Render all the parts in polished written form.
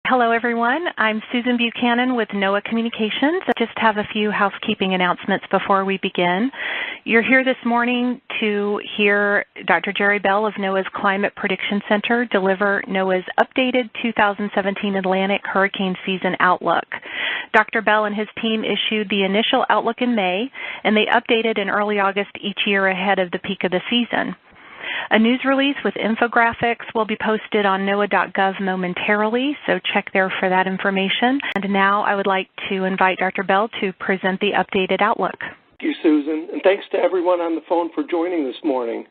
Hello, everyone. I'm Susan Buchanan with NOAA Communications. I just have a few housekeeping announcements before we begin. You're here this morning to hear Dr. Jerry Bell of NOAA's Climate Prediction Center deliver NOAA's updated 2017 Atlantic hurricane season outlook. Dr. Bell and his team issued the initial outlook in May, and they updated in early August each year ahead of the peak of the season. A news release with infographics will be posted on NOAA.gov momentarily, so check there for that information. And now I would like to invite Dr. Bell to present the updated outlook. Thank you, Susan, and thanks to everyone on the phone for joining this morning.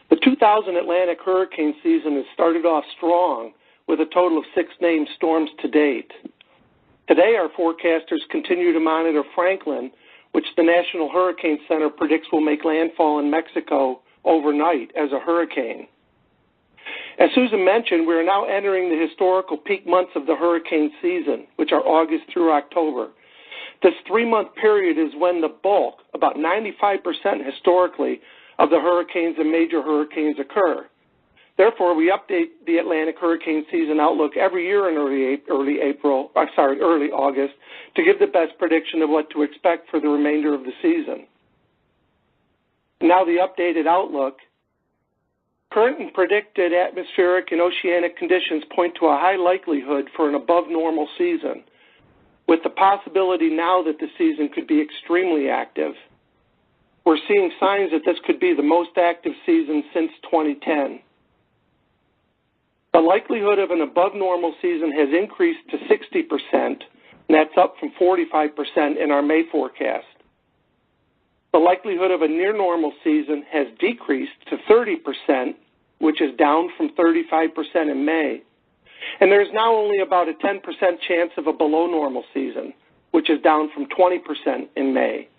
The 2000 Atlantic hurricane season has started off strong with a total of 6 named storms to date. Today, our forecasters continue to monitor Franklin, which the National Hurricane Center predicts will make landfall in Mexico overnight as a hurricane. As Susan mentioned, we are now entering the historical peak months of the hurricane season, which are August through October. This 3-month period is when the bulk, about 95% historically, of the hurricanes and major hurricanes occur. Therefore, we update the Atlantic hurricane season outlook every year in early August to give the best prediction of what to expect for the remainder of the season. Now the updated outlook. Current and predicted atmospheric and oceanic conditions point to a high likelihood for an above normal season, with the possibility now that the season could be extremely active. We're seeing signs that this could be the most active season since 2010. The likelihood of an above normal season has increased to 60%, and that's up from 45% in our May forecast. The likelihood of a near normal season has decreased to 30%, which is down from 35% in May. And there's now only about a 10% chance of a below normal season, which is down from 20% in May.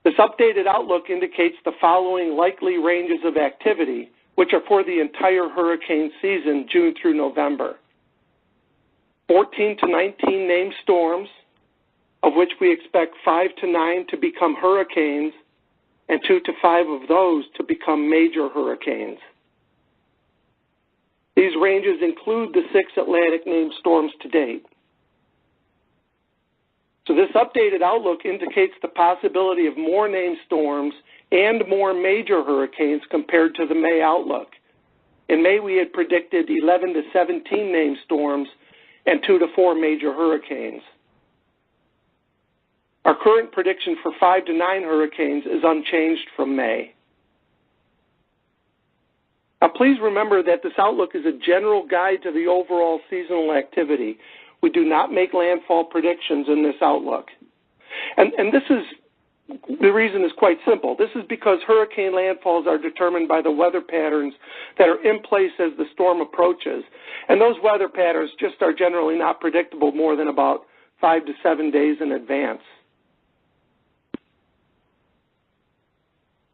This updated outlook indicates the following likely ranges of activity, which are for the entire hurricane season, June through November. 14 to 19 named storms, of which we expect 5 to 9 to become hurricanes and 2 to 5 of those to become major hurricanes. These ranges include the 6 Atlantic named storms to date. So this updated outlook indicates the possibility of more named storms and more major hurricanes compared to the May outlook. In May, we had predicted 11 to 17 named storms and 2 to 4 major hurricanes. Our current prediction for 5 to 9 hurricanes is unchanged from May. Now, please remember that this outlook is a general guide to the overall seasonal activity. We do not make landfall predictions in this outlook. And the reason is quite simple. This is because hurricane landfalls are determined by the weather patterns that are in place as the storm approaches. And those weather patterns just are generally not predictable more than about 5 to 7 days in advance.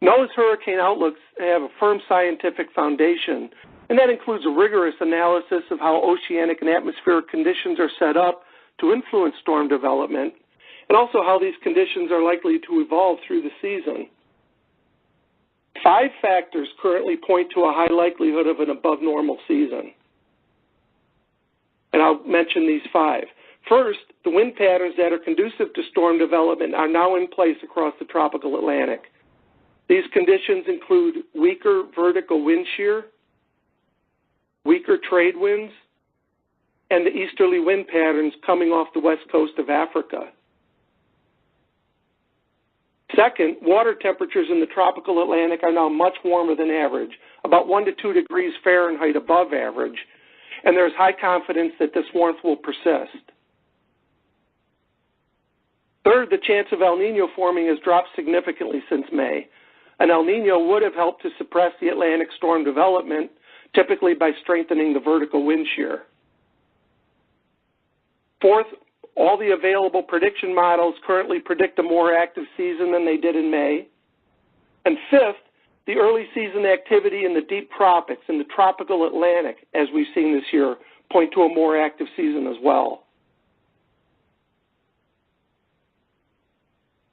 NOAA's hurricane outlooks have a firm scientific foundation, and that includes a rigorous analysis of how oceanic and atmospheric conditions are set up to influence storm development, and also how these conditions are likely to evolve through the season. 5 factors currently point to a high likelihood of an above normal season. And I'll mention these 5. First, the wind patterns that are conducive to storm development are now in place across the tropical Atlantic. These conditions include weaker vertical wind shear, weaker trade winds, and the easterly wind patterns coming off the west coast of Africa. Second, water temperatures in the tropical Atlantic are now much warmer than average, about 1 to 2 degrees Fahrenheit above average, and there's high confidence that this warmth will persist. Third, the chance of El Nino forming has dropped significantly since May. An El Nino would have helped to suppress the Atlantic storm development, typically by strengthening the vertical wind shear. Fourth, all the available prediction models currently predict a more active season than they did in May. And fifth, the early season activity in the deep tropics and the tropical Atlantic, as we've seen this year, point to a more active season as well.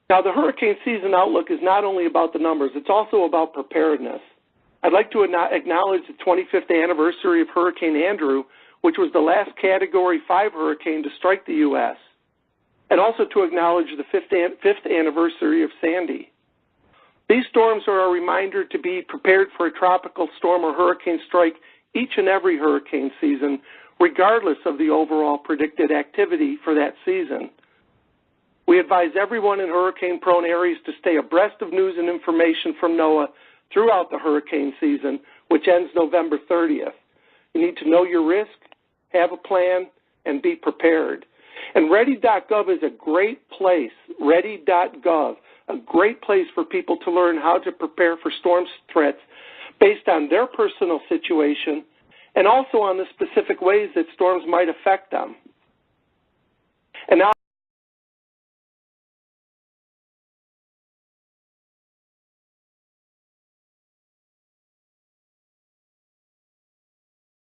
Now, the hurricane season outlook is not only about the numbers, it's also about preparedness. I'd like to acknowledge the 25th anniversary of Hurricane Andrew, which was the last Category 5 hurricane to strike the U.S., and also to acknowledge the fifth anniversary of Sandy. These storms are a reminder to be prepared for a tropical storm or hurricane strike each and every hurricane season, regardless of the overall predicted activity for that season. We advise everyone in hurricane-prone areas to stay abreast of news and information from NOAA throughout the hurricane season, which ends November 30th. You need to know your risk, have a plan, and be prepared. And ready.gov is a great place, ready.gov, a great place for people to learn how to prepare for storm threats based on their personal situation and also on the specific ways that storms might affect them. And now